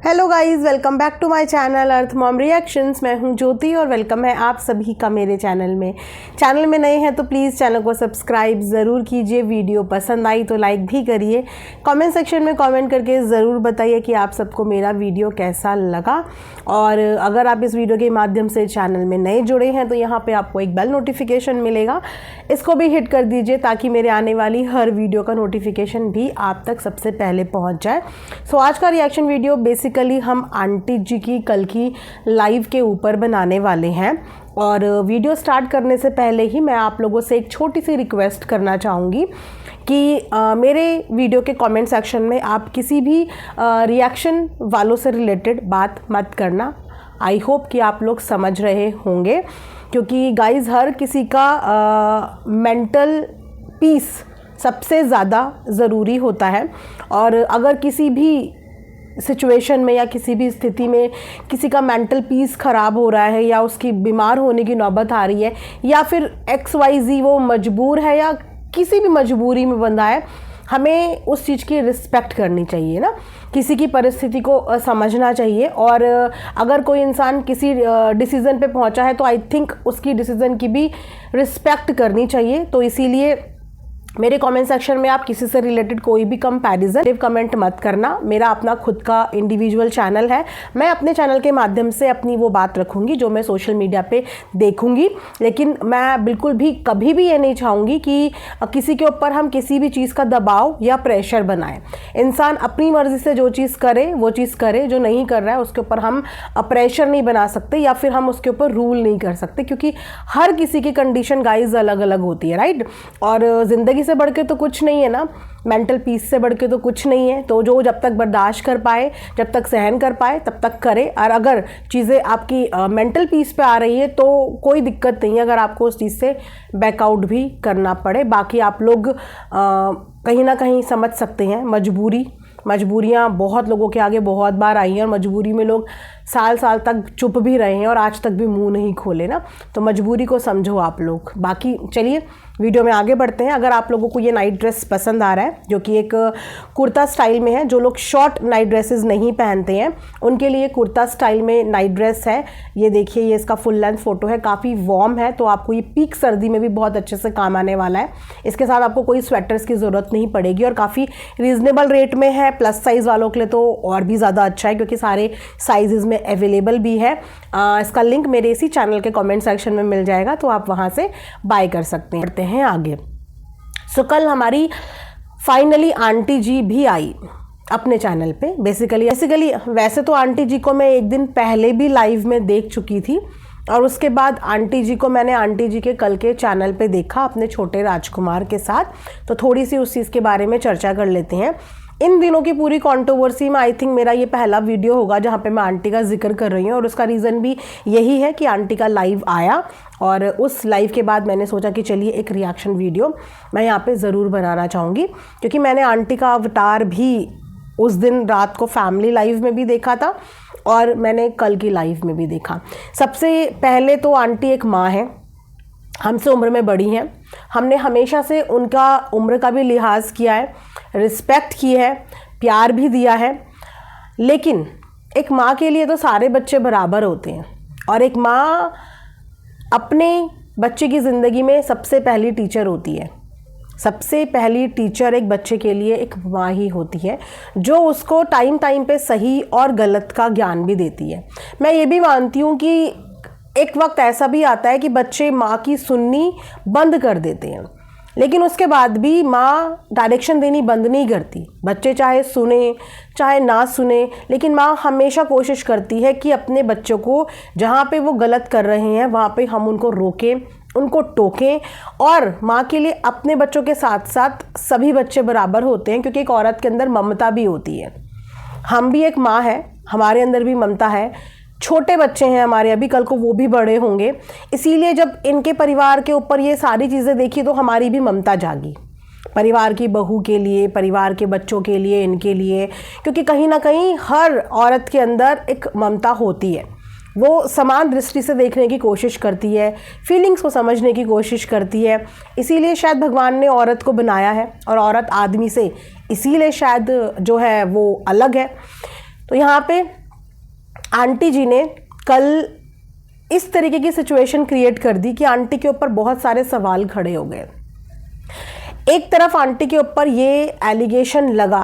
Hello guys, welcome back to my channel earth mom reactions. मैं हूं ज्योति और welcome है आप सभी का मेरे चैनल में। चैनल में नए हैं तो प्लीज़ चैनल को सब्सक्राइब ज़रूर कीजिए। वीडियो पसंद आई तो लाइक भी करिए। कमेंट सेक्शन में कमेंट करके ज़रूर बताइए कि आप सबको मेरा वीडियो कैसा लगा। और अगर आप इस वीडियो के माध्यम से चैनल में नए जुड़े हैं तो यहाँ पर आपको एक बेल नोटिफिकेशन मिलेगा, इसको भी हिट कर दीजिए ताकि मेरे आने वाली हर वीडियो का नोटिफिकेशन भी आप तक सबसे पहले पहुँच जाए। सो आज का रिएक्शन वीडियो बेसिकली हम आंटी जी की कल की लाइव के ऊपर बनाने वाले हैं। और वीडियो स्टार्ट करने से पहले ही मैं आप लोगों से एक छोटी सी रिक्वेस्ट करना चाहूँगी कि मेरे वीडियो के कमेंट सेक्शन में आप किसी भी रिएक्शन वालों से रिलेटेड बात मत करना। आई होप कि आप लोग समझ रहे होंगे, क्योंकि गाइज हर किसी का मेंटल पीस सबसे ज़्यादा ज़रूरी होता है। और अगर किसी भी सिचुएशन में या किसी भी स्थिति में किसी का मेंटल पीस ख़राब हो रहा है या उसकी बीमार होने की नौबत आ रही है या फिर XYZ वो मजबूर है या किसी भी मजबूरी में बंधा है, हमें उस चीज़ की रिस्पेक्ट करनी चाहिए ना, किसी की परिस्थिति को समझना चाहिए। और अगर कोई इंसान किसी डिसीज़न पे पहुंचा है तो आई थिंक उसकी डिसीज़न की भी रिस्पेक्ट करनी चाहिए। तो इसीलिए मेरे कमेंट सेक्शन में आप किसी से रिलेटेड कोई भी कंपैरिजन कमेंट मत करना। मेरा अपना खुद का इंडिविजुअल चैनल है, मैं अपने चैनल के माध्यम से अपनी वो बात रखूँगी जो मैं सोशल मीडिया पे देखूँगी। लेकिन मैं बिल्कुल भी कभी भी ये नहीं चाहूँगी कि किसी के ऊपर हम किसी भी चीज़ का दबाव या प्रेशर बनाएं। इंसान अपनी मर्ज़ी से जो चीज़ करे वो चीज़ करे, जो नहीं कर रहा है उसके ऊपर हम प्रेशर नहीं बना सकते या फिर हम उसके ऊपर रूल नहीं कर सकते, क्योंकि हर किसी की कंडीशन गाइज अलग अलग होती है, राइट। और ज़िंदगी से बढ़ के तो कुछ नहीं है ना, मेंटल पीस से बढ़ के तो कुछ नहीं है। तो जो जब तक बर्दाश्त कर पाए, जब तक सहन कर पाए तब तक करे। और अगर चीज़ें आपकी मेंटल पीस पे आ रही है तो कोई दिक्कत नहीं है अगर आपको उस चीज़ से बैकआउट भी करना पड़े। बाकी आप लोग कहीं ना कहीं समझ सकते हैं मजबूरियाँ बहुत लोगों के आगे बहुत बार आई हैं और मजबूरी में लोग साल साल तक चुप भी रहे हैं और आज तक भी मुंह नहीं खोले ना। तो मजबूरी को समझो आप लोग। बाकी चलिए वीडियो में आगे बढ़ते हैं। अगर आप लोगों को ये नाइट ड्रेस पसंद आ रहा है जो कि एक कुर्ता स्टाइल में है, जो लोग शॉर्ट नाइट ड्रेसेस नहीं पहनते हैं उनके लिए कुर्ता स्टाइल में नाइट ड्रेस है। ये देखिए, ये इसका फुल लेंथ फोटो है, काफ़ी वार्म है, तो आपको ये पीक सर्दी में भी बहुत अच्छे से काम आने वाला है। इसके साथ आपको कोई स्वेटर्स की ज़रूरत नहीं पड़ेगी और काफ़ी रीज़नेबल रेट में है। प्लस साइज़ वालों के लिए तो और भी ज़्यादा अच्छा है क्योंकि सारे साइजेज़ में अवेलेबल भी है। इसका लिंक मेरे इसी चैनल के कमेंट सेक्शन में मिल जाएगा, तो आप वहाँ से बाय कर सकते हैं। बढ़ते हैं आगे। सो कल हमारी फाइनली आंटी जी भी आई अपने चैनल पे। बेसिकली वैसे तो आंटी जी को मैं एक दिन पहले भी लाइव में देख चुकी थी और उसके बाद आंटी जी को मैंने आंटी जी के कल के चैनल पे देखा अपने छोटे राजकुमार के साथ। तो थोड़ी सी उस चीज़ के बारे में चर्चा कर लेते हैं। इन दिनों की पूरी कंट्रोवर्सी में आई थिंक मेरा ये पहला वीडियो होगा जहाँ पे मैं आंटी का जिक्र कर रही हूँ, और उसका रीज़न भी यही है कि आंटी का लाइव आया और उस लाइव के बाद मैंने सोचा कि चलिए एक रिएक्शन वीडियो मैं यहाँ पे ज़रूर बनाना चाहूँगी, क्योंकि मैंने आंटी का अवतार भी उस दिन रात को फैमिली लाइव में भी देखा था और मैंने कल की लाइव में भी देखा। सबसे पहले तो आंटी एक माँ है, हमसे उम्र में बड़ी हैं, हमने हमेशा से उनका उम्र का भी लिहाज किया है, रिस्पेक्ट की है, प्यार भी दिया है। लेकिन एक माँ के लिए तो सारे बच्चे बराबर होते हैं और एक माँ अपने बच्चे की ज़िंदगी में सबसे पहली टीचर होती है। सबसे पहली टीचर एक बच्चे के लिए एक माँ ही होती है, जो उसको टाइम टाइम पे सही और गलत का ज्ञान भी देती है। मैं ये भी मानती हूँ कि एक वक्त ऐसा भी आता है कि बच्चे माँ की सुननी बंद कर देते हैं, लेकिन उसके बाद भी माँ डायरेक्शन देनी बंद नहीं करती। बच्चे चाहे सुने चाहे ना सुने, लेकिन माँ हमेशा कोशिश करती है कि अपने बच्चों को जहाँ पे वो गलत कर रहे हैं वहाँ पे हम उनको रोकें, उनको टोकें। और माँ के लिए अपने बच्चों के साथ साथ सभी बच्चे बराबर होते हैं, क्योंकि एक औरत के अंदर ममता भी होती है। हम भी एक माँ है, हमारे अंदर भी ममता है। छोटे बच्चे हैं हमारे अभी, कल को वो भी बड़े होंगे। इसीलिए जब इनके परिवार के ऊपर ये सारी चीज़ें देखी तो हमारी भी ममता जागी, परिवार की बहू के लिए, परिवार के बच्चों के लिए, इनके लिए। क्योंकि कहीं ना कहीं हर औरत के अंदर एक ममता होती है, वो समान दृष्टि से देखने की कोशिश करती है, फीलिंग्स को समझने की कोशिश करती है। इसीलिए शायद भगवान ने औरत को बनाया है और औरत आदमी से इसीलिए शायद जो है वो अलग है। तो यहाँ पे आंटी जी ने कल इस तरीके की सिचुएशन क्रिएट कर दी कि आंटी के ऊपर बहुत सारे सवाल खड़े हो गए। एक तरफ आंटी के ऊपर ये एलिगेशन लगा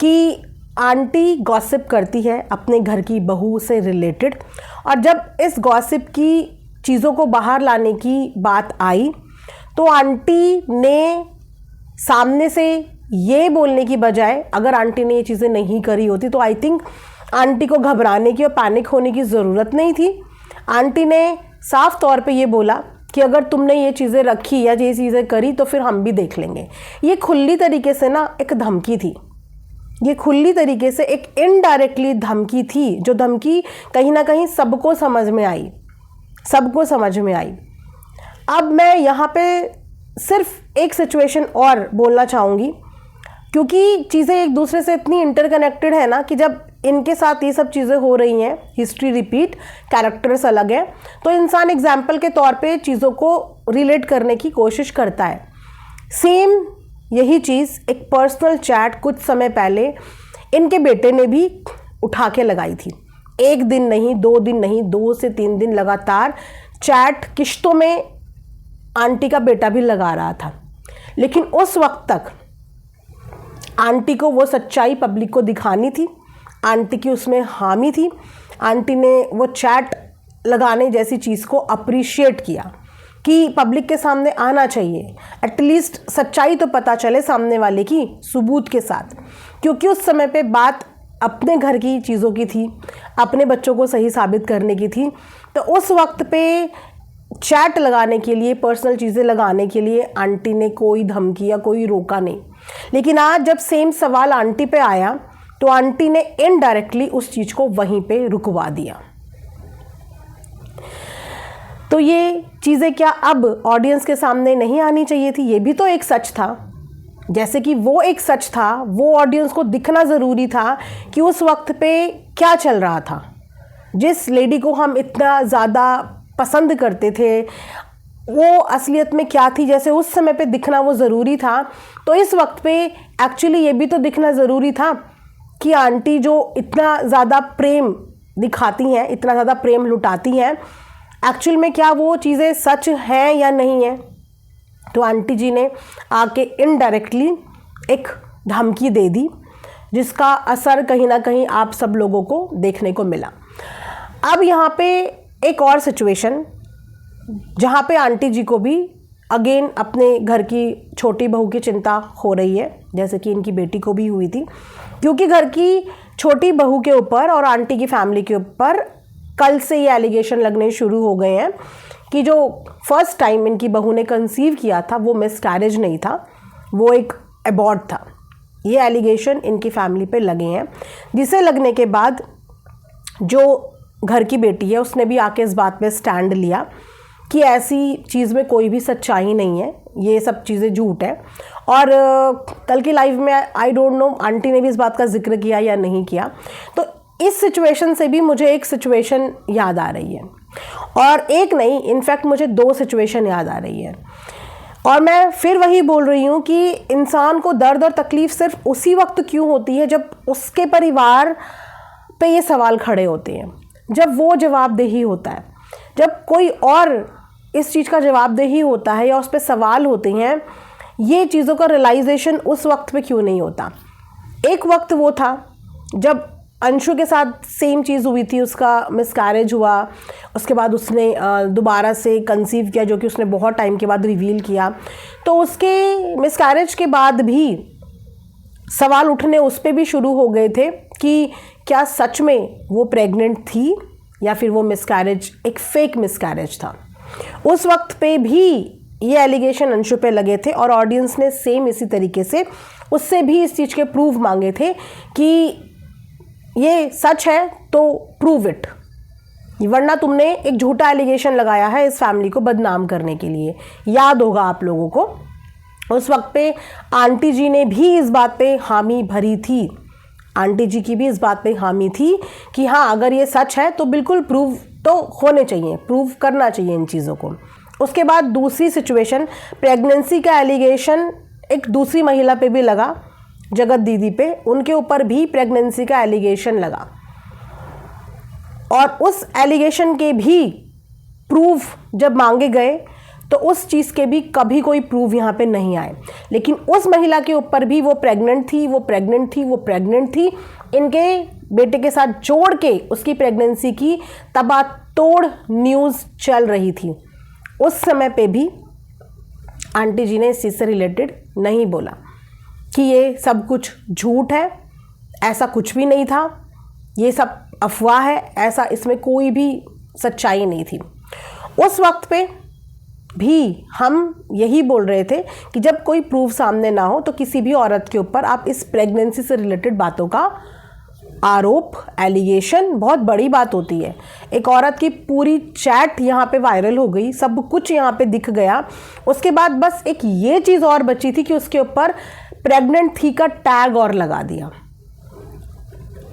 कि आंटी गॉसिप करती है अपने घर की बहू से रिलेटेड, और जब इस गॉसिप की चीज़ों को बाहर लाने की बात आई तो आंटी ने सामने से ये बोलने की बजाय, अगर आंटी ने ये चीज़ें नहीं करी होती तो आई थिंक आंटी को घबराने की और पैनिक होने की ज़रूरत नहीं थी। आंटी ने साफ तौर पे ये बोला कि अगर तुमने ये चीज़ें रखी या ये चीज़ें करी तो फिर हम भी देख लेंगे। ये खुली तरीके से ना एक धमकी थी, ये खुली तरीके से एक इनडायरेक्टली धमकी थी, जो धमकी कहीं ना कहीं सबको समझ में आई, सबको समझ में आई। अब मैं यहाँ पे सिर्फ एक सिचुएशन और बोलना चाहूँगी, क्योंकि चीज़ें एक दूसरे से इतनी इंटरकनेक्टेड है ना कि जब इनके साथ ये सब चीज़ें हो रही हैं, हिस्ट्री रिपीट, कैरेक्टर्स अलग हैं, तो इंसान एग्जाम्पल के तौर पे चीज़ों को रिलेट करने की कोशिश करता है। सेम यही चीज़ एक पर्सनल चैट कुछ समय पहले इनके बेटे ने भी उठा के लगाई थी। एक दिन नहीं, 2 दिन नहीं, 2 से 3 दिन लगातार चैट किश्तों में आंटी का बेटा भी लगा रहा था। लेकिन उस वक्त तक आंटी को वो सच्चाई पब्लिक को दिखानी थी, आंटी की उसमें हामी थी। आंटी ने वो चैट लगाने जैसी चीज़ को अप्रिशिएट किया कि पब्लिक के सामने आना चाहिए, एटलीस्ट सच्चाई तो पता चले सामने वाले की सबूत के साथ, क्योंकि उस समय पे बात अपने घर की चीज़ों की थी, अपने बच्चों को सही साबित करने की थी। तो उस वक्त पे चैट लगाने के लिए, पर्सनल चीज़ें लगाने के लिए आंटी ने कोई धमकी या कोई रोका नहीं। लेकिन आज जब सेम सवाल आंटी पे आया तो आंटी ने इनडायरेक्टली उस चीज़ को वहीं पे रुकवा दिया। तो ये चीज़ें क्या अब ऑडियंस के सामने नहीं आनी चाहिए थी? ये भी तो एक सच था। जैसे कि वो एक सच था, वो ऑडियंस को दिखना ज़रूरी था कि उस वक्त पे क्या चल रहा था। जिस लेडी को हम इतना ज़्यादा पसंद करते थे वो असलियत में क्या थी, जैसे उस समय पे दिखना वो ज़रूरी था, तो इस वक्त पे एक्चुअली ये भी तो दिखना ज़रूरी था कि आंटी जो इतना ज़्यादा प्रेम दिखाती हैं, इतना ज़्यादा प्रेम लुटाती हैं, एक्चुअल में क्या वो चीज़ें सच हैं या नहीं हैं। तो आंटी जी ने आके इनडायरेक्टली एक धमकी दे दी, जिसका असर कहीं ना कहीं आप सब लोगों को देखने को मिला। अब यहाँ पे एक और सिचुएशन जहाँ पे आंटी जी को भी अगेन अपने घर की छोटी बहू की चिंता हो रही है, जैसे कि इनकी बेटी को भी हुई थी, क्योंकि घर की छोटी बहू के ऊपर और आंटी की फैमिली के ऊपर कल से ये एलिगेशन लगने शुरू हो गए हैं कि जो फर्स्ट टाइम इनकी बहू ने कंसीव किया था वो मिसकैरेज नहीं था, वो एक एबॉर्ट था। ये एलिगेशन इनकी फैमिली पे लगे हैं, जिसे लगने के बाद जो घर की बेटी है उसने भी आके इस बात पे स्टैंड लिया कि ऐसी चीज़ में कोई भी सच्चाई नहीं है, ये सब चीज़ें झूठ है। और कल की लाइव में आई डोंट नो आंटी ने भी इस बात का जिक्र किया या नहीं किया। तो इस सिचुएशन से भी मुझे एक सिचुएशन याद आ रही है, और एक नहीं, इनफैक्ट मुझे 2 सिचुएशन याद आ रही है। और मैं फिर वही बोल रही हूँ कि इंसान को दर्द और तकलीफ़ सिर्फ उसी वक्त क्यों होती है जब उसके परिवार पे ये सवाल खड़े होते हैं, जब वो जवाबदेही होता है, जब कोई और इस चीज़ का जवाबदेही होता है या उस पर सवाल होते हैं। ये चीज़ों का रियलाइजेशन उस वक्त पे क्यों नहीं होता? एक वक्त वो था जब अंशु के साथ सेम चीज़ हुई थी, उसका मिसकैरेज हुआ, उसके बाद उसने दोबारा से कंसीव किया, जो कि उसने बहुत टाइम के बाद रिवील किया। तो उसके मिसकैरेज के बाद भी सवाल उठने उस पर भी शुरू हो गए थे कि क्या सच में वो प्रेग्नेंट थी या फिर वो मिसकैरेज एक फेक मिसकैरेज था। उस वक्त पे भी ये एलिगेशन अंशु पे लगे थे और ऑडियंस ने सेम इसी तरीके से उससे भी इस चीज़ के प्रूफ मांगे थे कि ये सच है तो प्रूव इट, वरना तुमने एक झूठा एलिगेशन लगाया है इस फैमिली को बदनाम करने के लिए। याद होगा आप लोगों को उस वक्त पे आंटी जी ने भी इस बात पे हामी भरी थी, आंटी जी की भी इस बात पे हामी थी कि हाँ अगर ये सच है तो बिल्कुल प्रूव तो होने चाहिए, प्रूव करना चाहिए इन चीज़ों को। उसके बाद दूसरी सिचुएशन, प्रेगनेंसी का एलिगेशन एक दूसरी महिला पे भी लगा जगत दीदी पे, उनके ऊपर भी प्रेगनेंसी का एलिगेशन लगा और उस एलिगेशन के भी प्रूफ जब मांगे गए तो उस चीज़ के भी कभी कोई प्रूफ यहाँ पे नहीं आए। लेकिन उस महिला के ऊपर भी वो प्रेग्नेंट थी, इनके बेटे के साथ जोड़ के उसकी प्रेगनेंसी की तबातोड़ न्यूज़ चल रही थी। उस समय पे भी आंटी जी ने इस चीज़ से रिलेटेड नहीं बोला कि ये सब कुछ झूठ है, ऐसा कुछ भी नहीं था, ये सब अफवाह है, ऐसा इसमें कोई भी सच्चाई नहीं थी। उस वक्त पे भी हम यही बोल रहे थे कि जब कोई प्रूफ सामने ना हो तो किसी भी औरत के ऊपर आप इस प्रेगनेंसी से रिलेटेड बातों का आरोप, एलिगेशन बहुत बड़ी बात होती है। एक औरत की पूरी चैट यहाँ पे वायरल हो गई, सब कुछ यहाँ पे दिख गया। उसके बाद बस एक ये चीज़ और बची थी कि उसके ऊपर प्रेग्नेंट थी का टैग और लगा दिया।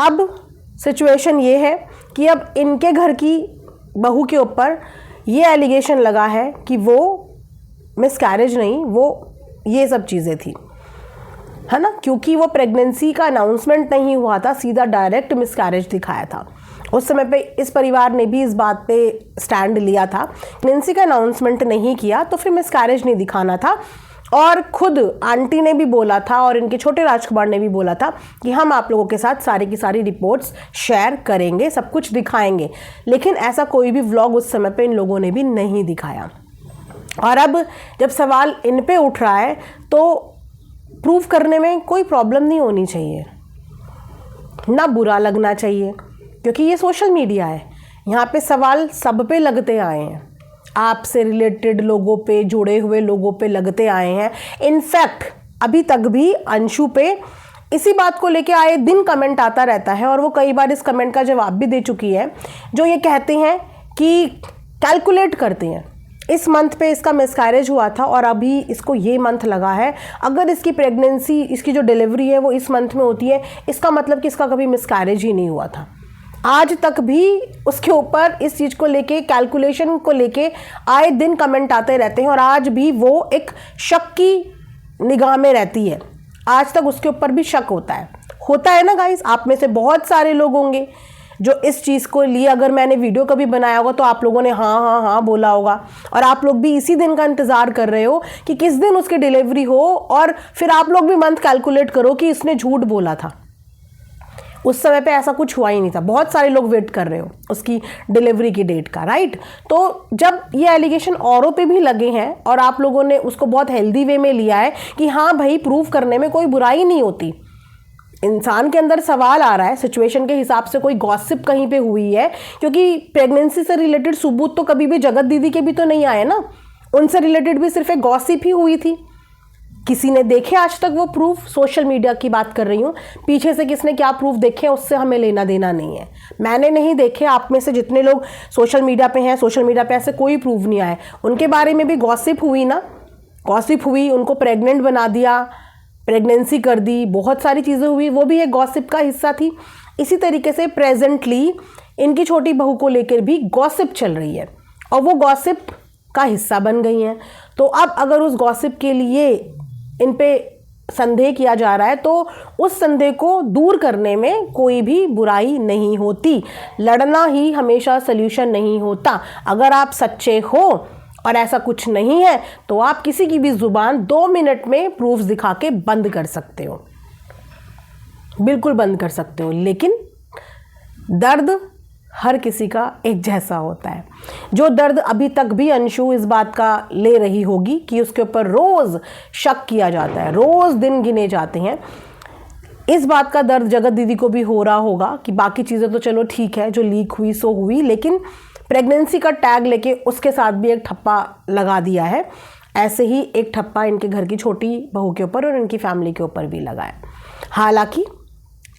अब सिचुएशन ये है कि अब इनके घर की बहू के ऊपर ये एलिगेशन लगा है कि वो मिसकैरेज नहीं, वो ये सब चीज़ें थी, है ना, क्योंकि वो प्रेगनेंसी का अनाउंसमेंट नहीं हुआ था, सीधा डायरेक्ट मिसकैरेज दिखाया था। उस समय पे इस परिवार ने भी इस बात पे स्टैंड लिया था, प्रेगनेंसी का अनाउंसमेंट नहीं किया तो फिर मिसकैरेज नहीं दिखाना था। और खुद आंटी ने भी बोला था और इनके छोटे राजकुमार ने भी बोला था कि हम आप लोगों के साथ सारी की सारी रिपोर्ट्स शेयर करेंगे, सब कुछ दिखाएंगे। लेकिन ऐसा कोई भी व्लॉग उस समय पे इन लोगों ने भी नहीं दिखाया। और अब जब सवाल इन पे उठ रहा है तो प्रूफ करने में कोई प्रॉब्लम नहीं होनी चाहिए, ना बुरा लगना चाहिए, क्योंकि ये सोशल मीडिया है, यहाँ पे सवाल सब पे लगते आए हैं, आपसे रिलेटेड लोगों पे, जुड़े हुए लोगों पे लगते आए हैं। इनफैक्ट अभी तक भी अंशु पे इसी बात को लेके आए दिन कमेंट आता रहता है और वो कई बार इस कमेंट का जवाब भी दे चुकी है, जो ये कहते हैं कि कैलकुलेट करते हैं, इस मंथ पे इसका मिसकैरेज हुआ था और अभी इसको ये मंथ लगा है, अगर इसकी प्रेगनेंसी, इसकी जो डिलीवरी है वो इस मंथ में होती है, इसका मतलब कि इसका कभी मिसकैरेज ही नहीं हुआ था। आज तक भी उसके ऊपर इस चीज़ को लेके, कैलकुलेशन को लेके आए दिन कमेंट आते रहते हैं और आज भी वो एक शक की निगाह में रहती है। आज तक उसके ऊपर भी शक होता है ना गाइस। आप में से बहुत सारे लोग होंगे जो इस चीज़ को लिए, अगर मैंने वीडियो कभी बनाया होगा तो आप लोगों ने हाँ बोला होगा और आप लोग भी इसी दिन का इंतज़ार कर रहे हो कि किस दिन उसकी डिलीवरी हो और फिर आप लोग भी मंथ कैलकुलेट करो कि इसने झूठ बोला था। उस समय पे ऐसा कुछ हुआ ही नहीं था, बहुत सारे लोग वेट कर रहे हो उसकी डिलीवरी की डेट का, राइट। तो जब ये एलिगेशन औरों पे भी लगे हैं और आप लोगों ने उसको बहुत हेल्दी वे में लिया है कि हाँ भाई प्रूफ करने में कोई बुराई नहीं होती, इंसान के अंदर सवाल आ रहा है, सिचुएशन के हिसाब से कोई गॉसिप कहीं पे हुई है, क्योंकि प्रेगनेंसी से रिलेटेड सबूत तो कभी भी जगत दीदी के भी तो नहीं आए ना, उनसे रिलेटेड भी सिर्फ एक गॉसिप ही हुई थी। किसी ने देखे आज तक वो प्रूफ? सोशल मीडिया की बात कर रही हूँ, पीछे से किसने क्या प्रूफ देखे उससे हमें लेना देना नहीं है। मैंने नहीं देखे, आप में से जितने लोग सोशल मीडिया पे हैं, सोशल मीडिया पे ऐसे कोई प्रूफ नहीं आया। उनके बारे में भी गॉसिप हुई ना, गॉसिप हुई, उनको प्रेग्नेंट बना दिया, प्रेगनेंसी कर दी, बहुत सारी चीज़ें हुई, वो भी एक गॉसिप का हिस्सा थी। इसी तरीके से प्रेजेंटली इनकी छोटी बहू को लेकर भी गॉसिप चल रही है और वो गॉसिप का हिस्सा बन गई हैं। तो अब अगर उस गॉसिप के लिए इन पे संदेह किया जा रहा है तो उस संदेह को दूर करने में कोई भी बुराई नहीं होती, लड़ना ही हमेशा सल्यूशन नहीं होता। अगर आप सच्चे हो और ऐसा कुछ नहीं है तो आप किसी की भी ज़ुबान 2 मिनट में प्रूफ्स दिखा के बंद कर सकते हो, बिल्कुल बंद कर सकते हो। लेकिन दर्द हर किसी का एक जैसा होता है। जो दर्द अभी तक भी अंशु इस बात का ले रही होगी कि उसके ऊपर रोज़ शक किया जाता है, रोज़ दिन गिने जाते हैं, इस बात का दर्द जगत दीदी को भी हो रहा होगा कि बाकी चीज़ें तो चलो ठीक है, जो लीक हुई सो हुई, लेकिन प्रेगनेंसी का टैग लेके उसके साथ भी एक ठप्पा लगा दिया है। ऐसे ही एक ठप्पा इनके घर की छोटी बहू के ऊपर और इनकी फैमिली के ऊपर भी लगा है। हालांकि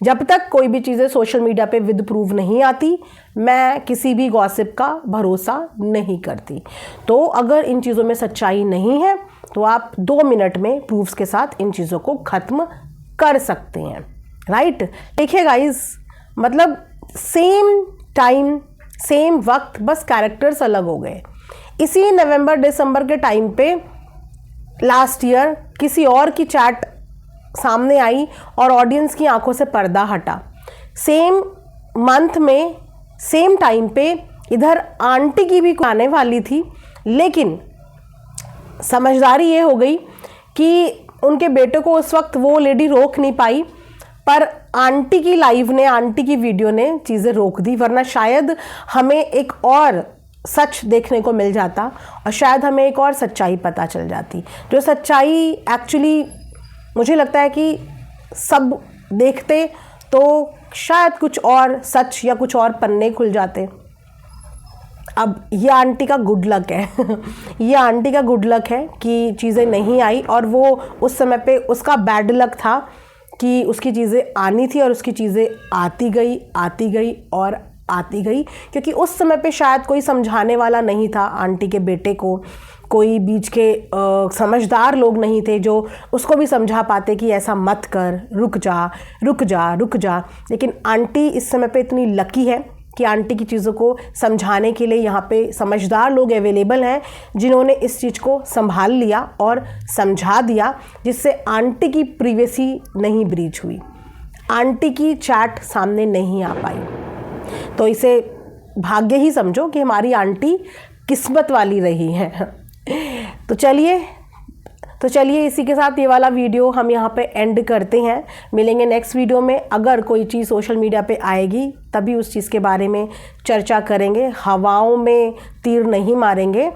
जब तक कोई भी चीज़ें सोशल मीडिया पे विद प्रूफ नहीं आती, मैं किसी भी गॉसिप का भरोसा नहीं करती। तो अगर इन चीज़ों में सच्चाई नहीं है तो आप 2 मिनट में प्रूफ्स के साथ इन चीज़ों को ख़त्म कर सकते हैं, राइट। देखिए गाइस, मतलब सेम टाइम सेम वक्त, बस कैरेक्टर्स अलग हो गए। इसी नवंबर दिसंबर के टाइम पे लास्ट ईयर किसी और की चैट सामने आई और ऑडियंस की आंखों से पर्दा हटा। सेम मंथ में सेम टाइम पे इधर आंटी की भी आने वाली थी, लेकिन समझदारी ये हो गई कि उनके बेटे को उस वक्त वो लेडी रोक नहीं पाई, पर आंटी की लाइव ने, आंटी की वीडियो ने चीज़ें रोक दी, वरना शायद हमें एक और सच देखने को मिल जाता और शायद हमें एक और सच्चाई पता चल जाती, जो सच्चाई एक्चुअली मुझे लगता है कि सब देखते तो शायद कुछ और सच या कुछ और पन्ने खुल जाते। अब ये आंटी का गुड लक है ये आंटी का गुड लक है कि चीज़ें नहीं आई, और वो उस समय पे उसका बैड लक था कि उसकी चीज़ें आनी थी और उसकी चीज़ें आती गई और आती गई, क्योंकि उस समय पे शायद कोई समझाने वाला नहीं था आंटी के बेटे को, कोई बीच के समझदार लोग नहीं थे जो उसको भी समझा पाते कि ऐसा मत कर, रुक जा। लेकिन आंटी इस समय पे इतनी लकी है कि आंटी की चीज़ों को समझाने के लिए यहाँ पे समझदार लोग अवेलेबल हैं, जिन्होंने इस चीज़ को संभाल लिया और समझा दिया, जिससे आंटी की प्रिवेसी नहीं ब्रीच हुई, आंटी की चैट सामने नहीं आ पाई। तो इसे भाग्य ही समझो कि हमारी आंटी किस्मत वाली रही है। तो चलिए इसी के साथ ये वाला वीडियो हम यहाँ पे एंड करते हैं। मिलेंगे नेक्स्ट वीडियो में। अगर कोई चीज़ सोशल मीडिया पे आएगी तभी उस चीज़ के बारे में चर्चा करेंगे, हवाओं में तीर नहीं मारेंगे।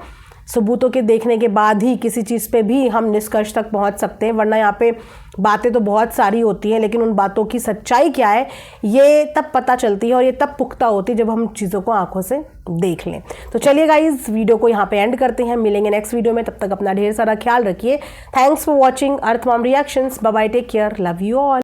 सबूतों के देखने के बाद ही किसी चीज़ पे भी हम निष्कर्ष तक पहुंच सकते हैं, वरना यहाँ पे बातें तो बहुत सारी होती हैं, लेकिन उन बातों की सच्चाई क्या है ये तब पता चलती है और ये तब पुख्ता होती है जब हम चीज़ों को आंखों से देख लें। तो चलिए गाइस, वीडियो को यहाँ पे एंड करते हैं। मिलेंगे नेक्स्ट वीडियो में, तब तक अपना ढेर सारा ख्याल रखिए। Thanks for watching earth mom reactions. Bye bye, take care, love you all.